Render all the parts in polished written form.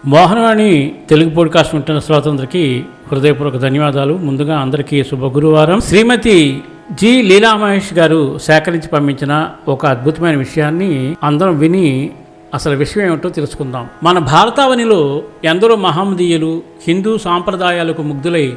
Mohanavani Telugu podcast ఉంటున్న శ్రోతలందరికీ హృదయపూర్వక ధన్యవాదాలు. ముందుగా అందరికీ శుభ గురువారం. శ్రీమతి జి లీలా మహేష్ గారు సేకరించి పంపించిన ఒక అద్భుతమైన విషయాన్ని అందరం విని అసలు విషయం ఏమిటో తెలుసుకుందాం. మన భారతావనిలో ఎందరో మహమ్మదీయులు హిందూ సాంప్రదాయాలకు ముగ్ధులై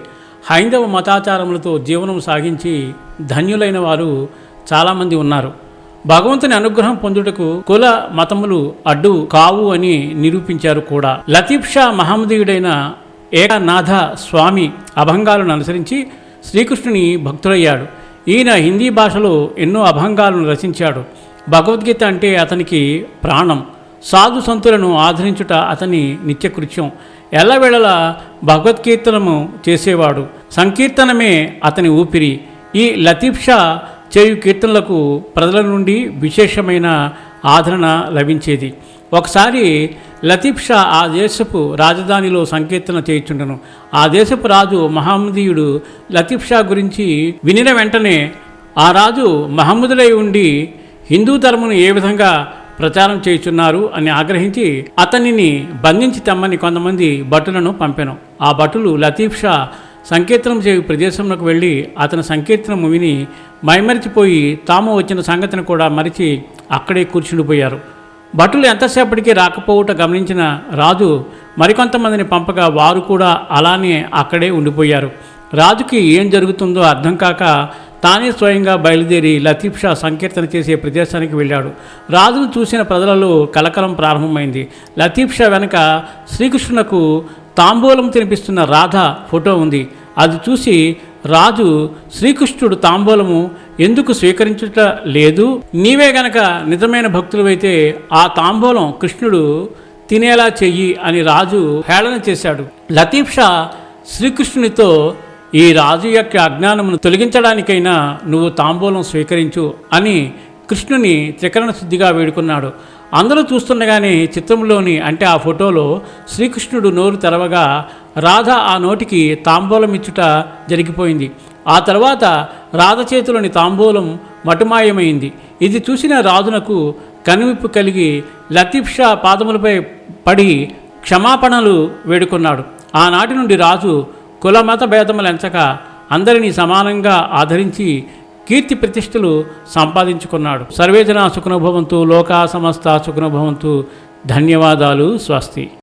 హైందవ మతాచారములతో జీవనం సాగించి ధన్యులైన వారు చాలామంది ఉన్నారు. భగవంతుని అనుగ్రహం పొందుటకు కుల మతములు అడ్డు కావు అని నిరూపించారు కూడా. లతీఫ్ షా మహమ్మదీయుడైన ఏకనాథ స్వామి అభంగాలను అనుసరించి శ్రీకృష్ణుని భక్తుడయ్యాడు. ఈయన హిందీ భాషలో ఎన్నో అభంగాలను రచించాడు. భగవద్గీత అంటే అతనికి ప్రాణం. సాధు సంతులను ఆదరించుట అతని నిత్యకృత్యం. ఎల్లవేళలా భగవద్కీర్తనము చేసేవాడు. సంకీర్తనమే అతని ఊపిరి. ఈ లతీఫ్ షా చేయు కీర్తనలకు ప్రజల నుండి విశేషమైన ఆదరణ లభించేది. ఒకసారి లతీఫ్ షా ఆ దేశపు రాజధానిలో సంకీర్తన చేయుచుండెను. ఆ దేశపు రాజు మహమ్మదీయుడు లతీఫ్ షా గురించి వినిన వెంటనే ఆ రాజు మహమ్మదులై ఉండి హిందూ ధర్మను ఏ విధంగా ప్రచారం చేయుచున్నారు అని ఆగ్రహించి అతనిని బంధించి తెమ్మని కొంతమంది భటులను పంపెను. ఆ భటులు లతీఫ్ షా సంకీర్తనం చేయు ప్రదేశంలోకి వెళ్ళి అతని సంకీర్తనము విని మైమరిచిపోయి తాము వచ్చిన సంగతిని కూడా మరిచి అక్కడే కూర్చుండిపోయారు. భటులు ఎంతసేపటికి రాకపోవుట గమనించిన రాజు మరికొంతమందిని పంపగా వారు కూడా అలానే అక్కడే ఉండిపోయారు. రాజుకి ఏం జరుగుతుందో అర్థం కాక తానే స్వయంగా బయలుదేరి లతీఫ్ షా సంకీర్తన చేసే ప్రదేశానికి వెళ్ళాడు. రాజును చూసిన ప్రజలలో కలకలం ప్రారంభమైంది. లతీఫ్ షా వెనక శ్రీకృష్ణునకు తాంబూలం తినిపిస్తున్న రాధ ఫోటో ఉంది. అది చూసి రాజు, శ్రీకృష్ణుడు తాంబూలము ఎందుకు స్వీకరించుట లేదు? నీవే గనక నిజమైన భక్తులవైతే ఆ తాంబూలం కృష్ణుడు తినేలా చెయ్యి అని రాజు హేళన చేశాడు. లతీఫ్ షా శ్రీకృష్ణునితో, ఈ రాజు యొక్క అజ్ఞానమును తొలగించడానికైనా నువ్వు తాంబూలం స్వీకరించు అని కృష్ణుని త్రికరణ శుద్ధిగా వేడుకున్నాడు. అందరూ చూస్తుండగానే చిత్రంలోని అంటే ఆ ఫోటోలో శ్రీకృష్ణుడు నోరు తెరవగా రాధ ఆ నోటికి తాంబూలం ఇచ్చుట జరిగిపోయింది. ఆ తర్వాత రాధ చేతిలోని తాంబూలం మటుమాయమైంది. ఇది చూసిన రాజునకు కనువిప్పు కలిగి లతీఫ్ షా పాదములపై పడి క్షమాపణలు వేడుకున్నాడు. ఆనాటి నుండి రాజు కులమత భేదములెంచక అందరినీ సమానంగా ఆదరించి కీర్తి ప్రతిష్టలు సంపాదించుకున్నాడు. సర్వేజన సుఖనో భవంతు, లోకా సమస్త సుఖనో భవంతు. ధన్యవాదాలు. స్వస్తి.